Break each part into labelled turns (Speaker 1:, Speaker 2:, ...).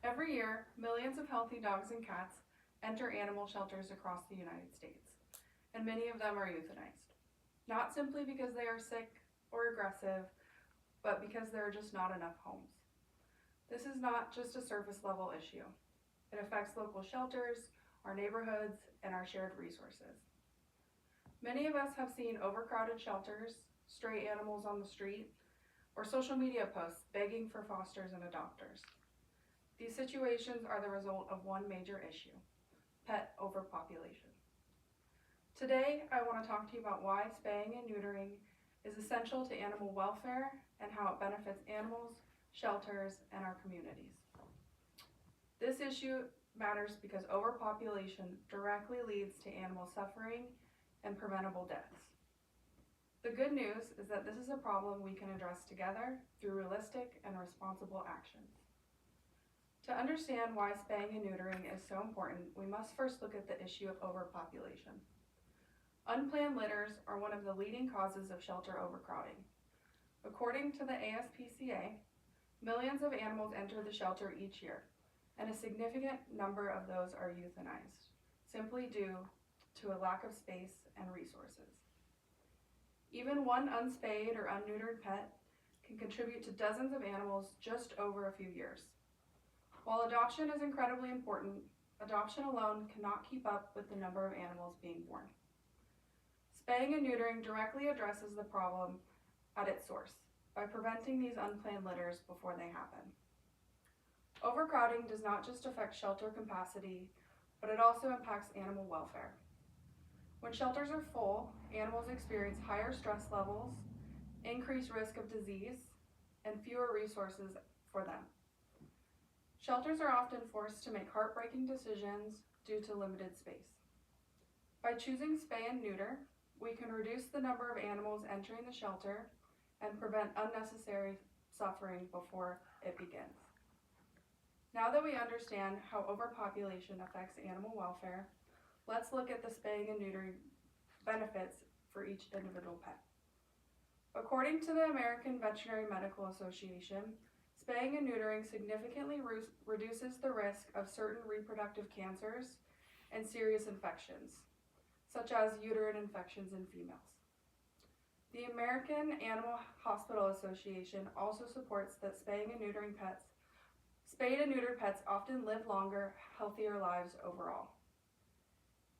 Speaker 1: Every year, millions of healthy dogs and cats enter animal shelters across the United States, and many of them are euthanized. Not simply because they are sick or aggressive, but because there are just not enough homes. This is not just a surface level issue. It affects local shelters, our neighborhoods, and our shared resources. Many of us have seen overcrowded shelters, stray animals on the street, or social media posts begging for fosters and adopters. These situations are the result of one major issue: pet overpopulation. Today, I want to talk to you about why spaying and neutering is essential to animal welfare and how it benefits animals, shelters, and our communities. This issue matters because overpopulation directly leads to animal suffering and preventable deaths. The good news is that this is a problem we can address together through realistic and responsible actions. To understand why spaying and neutering is so important, we must first look at the issue of overpopulation. Unplanned litters are one of the leading causes of shelter overcrowding. According to the ASPCA, millions of animals enter the shelter each year, and a significant number of those are euthanized, simply due to a lack of space and resources. Even one unspayed or unneutered pet can contribute to dozens of animals just over a few years. While adoption is incredibly important, adoption alone cannot keep up with the number of animals being born. Spaying and neutering directly addresses the problem at its source by preventing these unplanned litters before they happen. Overcrowding does not just affect shelter capacity, but it also impacts animal welfare. When shelters are full, animals experience higher stress levels, increased risk of disease, and fewer resources for them. Shelters are often forced to make heartbreaking decisions due to limited space. By choosing spay and neuter, we can reduce the number of animals entering the shelter and prevent unnecessary suffering before it begins. Now that we understand how overpopulation affects animal welfare, let's look at the spaying and neutering benefits for each individual pet. According to the American Veterinary Medical Association, spaying and neutering significantly reduces the risk of certain reproductive cancers and serious infections, such as uterine infections in females. The American Animal Hospital Association also supports that spayed and neutered pets often live longer, healthier lives overall.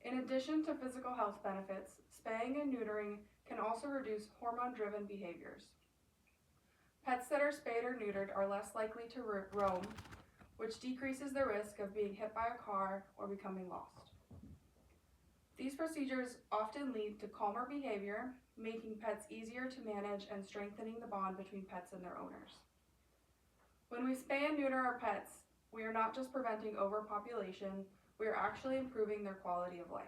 Speaker 1: In addition to physical health benefits, spaying and neutering can also reduce hormone-driven behaviors. Pets that are spayed or neutered are less likely to roam, which decreases the risk of being hit by a car or becoming lost. These procedures often lead to calmer behavior, making pets easier to manage and strengthening the bond between pets and their owners. When we spay and neuter our pets, we are not just preventing overpopulation, we are actually improving their quality of life.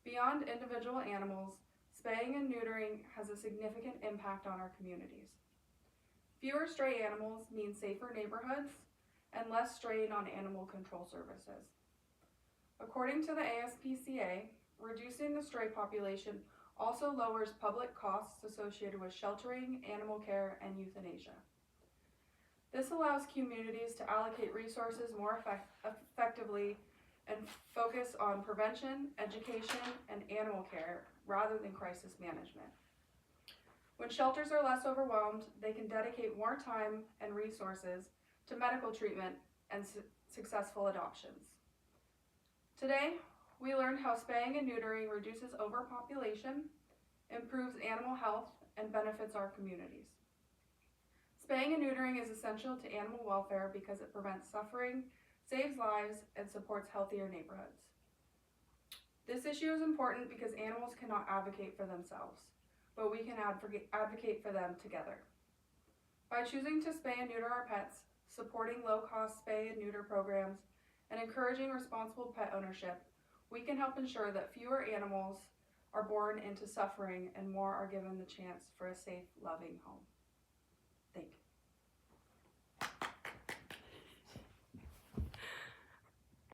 Speaker 1: Beyond individual animals, spaying and neutering has a significant impact on our communities. Fewer stray animals mean safer neighborhoods and less strain on animal control services. According to the ASPCA, reducing the stray population also lowers public costs associated with sheltering, animal care, and euthanasia. This allows communities to allocate resources more effectively and focus on prevention, education, and animal care rather than crisis management. When shelters are less overwhelmed, they can dedicate more time and resources to medical treatment and successful adoptions. Today, we learned how spaying and neutering reduces overpopulation, improves animal health, and benefits our communities. Spaying and neutering is essential to animal welfare because it prevents suffering, saves lives, and supports healthier neighborhoods. This issue is important because animals cannot advocate for themselves, but we can advocate for them together. By choosing to spay and neuter our pets, supporting low-cost spay and neuter programs, and encouraging responsible pet ownership, we can help ensure that fewer animals are born into suffering and more are given the chance for a safe, loving home.